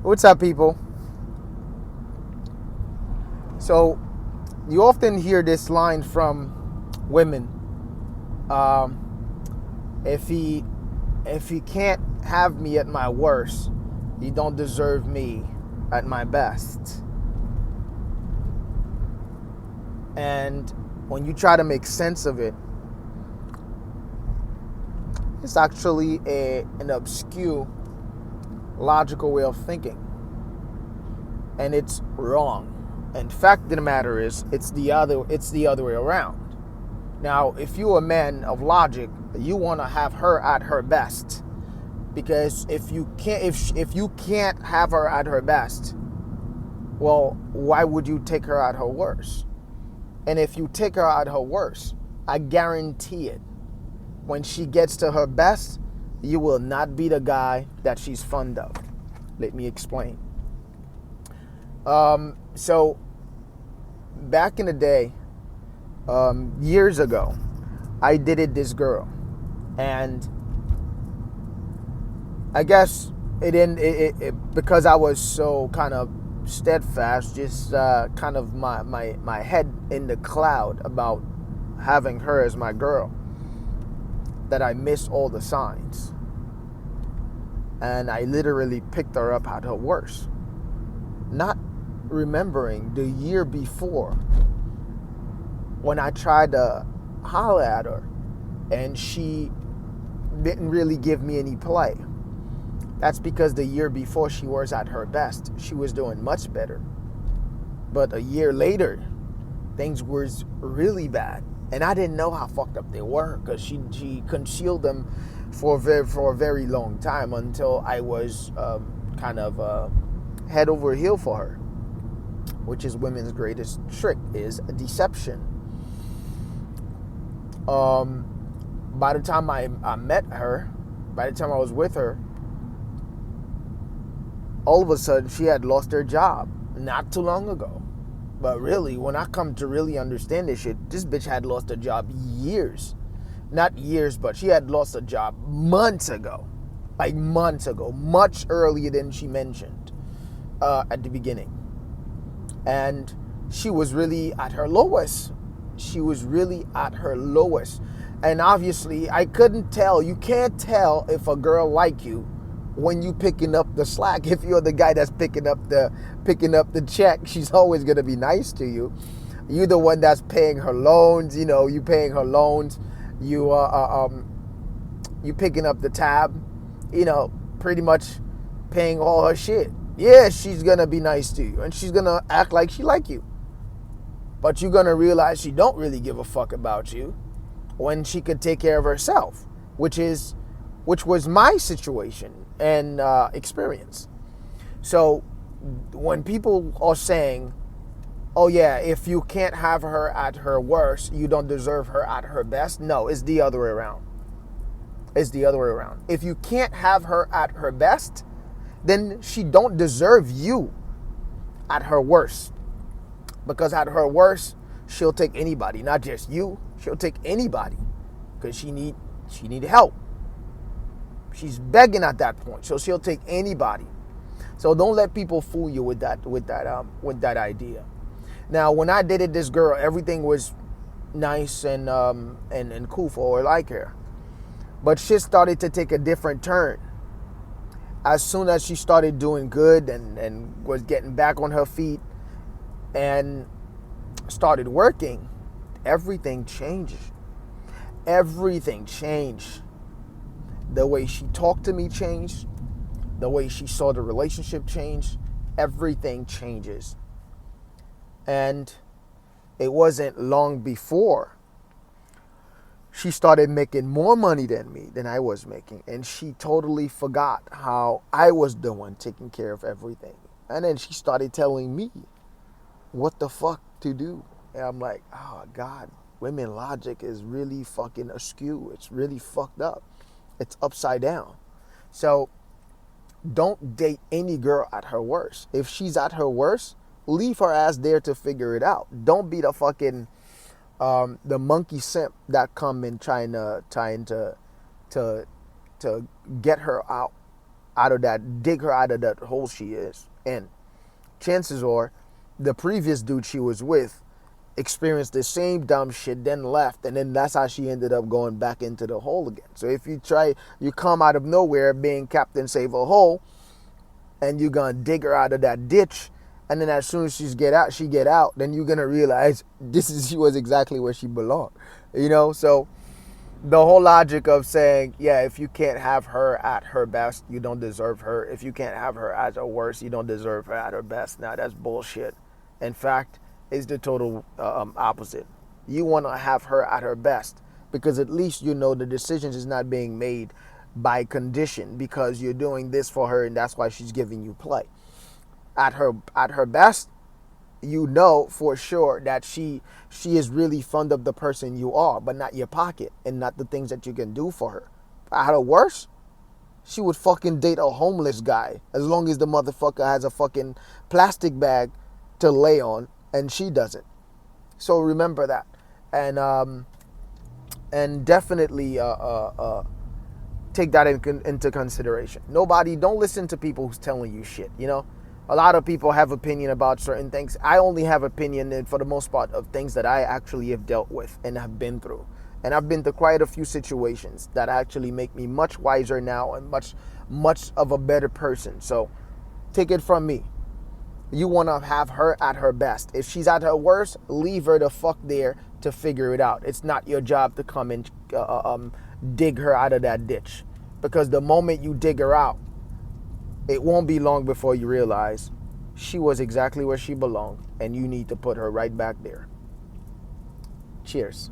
What's up, people? So, you often hear this line from women. If he if he can't have me at my worst, he don't deserve me at my best. And when you try to make sense of it, it's actually an obscure logical way of thinking, and it's wrong. And fact of the matter is, it's the other way around. Now, if you're a man of logic, you want to have her at her best, because if you can't have her at her best, well, why would you take her at her worst? And if you take her at her worst, I guarantee it, when she gets to her best, you will not be the guy that she's fond of. Let me explain. So back in the day, years ago, I dated this girl, and I guess because I was so kind of steadfast, just kind of my head in the cloud about having her as my girl, that I missed all the signs, and I literally picked her up at her worst, not remembering the year before when I tried to holler at her and she didn't really give me any play. That's because the year before she was at her best. She was doing much better. But a year later, things were really bad. And I didn't know how fucked up they were, because she concealed them for a very long time, until I was kind of head over heel for her, which is women's greatest trick, is deception. By the time I met her, by the time I was with her, all of a sudden she had lost her job not too long ago. But really, when I come to really understand this shit, this bitch had lost her job years. Not years, but she had lost her job months ago. Like months ago. Much earlier than she mentioned at the beginning. And she was really at her lowest. She was really at her lowest. And obviously, I couldn't tell. You can't tell if a girl like you when you picking up the slack. If you're the guy that's picking up the check, she's always gonna be nice to you. You're the one that's paying her loans. You paying her loans. You picking up the tab. Pretty much paying all her shit. Yeah, she's gonna be nice to you, and she's gonna act like she like you. But you're gonna realize she don't really give a fuck about you when she could take care of herself, which was my situation and experience. So when people are saying, oh yeah, if you can't have her at her worst, you don't deserve her at her best. No, it's the other way around. It's the other way around. If you can't have her at her best, then she don't deserve you at her worst. Because at her worst, she'll take anybody, not just you. She'll take anybody, because she need help. She's begging at that point, so she'll take anybody. So don't let people fool you with that idea. Now, when I dated this girl, everything was nice and cool for her, like her. But shit started to take a different turn. As soon as she started doing good and was getting back on her feet and started working, everything changed. Everything changed. The way she talked to me changed. The way she saw the relationship changed. Everything changes. And it wasn't long before she started making more money than I was making. And she totally forgot how I was the one taking care of everything. And then she started telling me what the fuck to do. And I'm like, oh God, women logic is really fucking askew. It's really fucked up. It's upside down. So don't date any girl at her worst. If she's at her worst, leave her ass there to figure it out. Don't be the fucking the monkey simp that come in trying to get her out dig her out of that hole she is in. Chances are the previous dude she was with experienced the same dumb shit, then left, and then that's how she ended up going back into the hole again. So if you come out of nowhere being Captain Save a Hole, and you're gonna dig her out of that ditch, and then as soon as she get out, then you're gonna realize she was exactly where she belonged. So the whole logic of saying, yeah, if you can't have her at her best, you don't deserve her. If you can't have her at her worst, you don't deserve her at her best. Now that's bullshit. In fact, it's the total opposite. You want to have her at her best because at least you know the decisions is not being made by condition because you're doing this for her and that's why she's giving you play. At her best, you know for sure that she is really fond of the person you are, but not your pocket and not the things that you can do for her. At her worst, she would fucking date a homeless guy as long as the motherfucker has a fucking plastic bag to lay on and she doesn't. So remember that, and definitely take that into consideration. Don't listen to people who's telling you shit. A lot of people have opinion about certain things. I only have opinion, for the most part, of things that I actually have dealt with and have been through. And I've been to quite a few situations that actually make me much wiser now and much of a better person. So take it from me. You want to have her at her best. If she's at her worst, leave her the fuck there to figure it out. It's not your job to come and dig her out of that ditch. Because the moment you dig her out, it won't be long before you realize she was exactly where she belonged and you need to put her right back there. Cheers.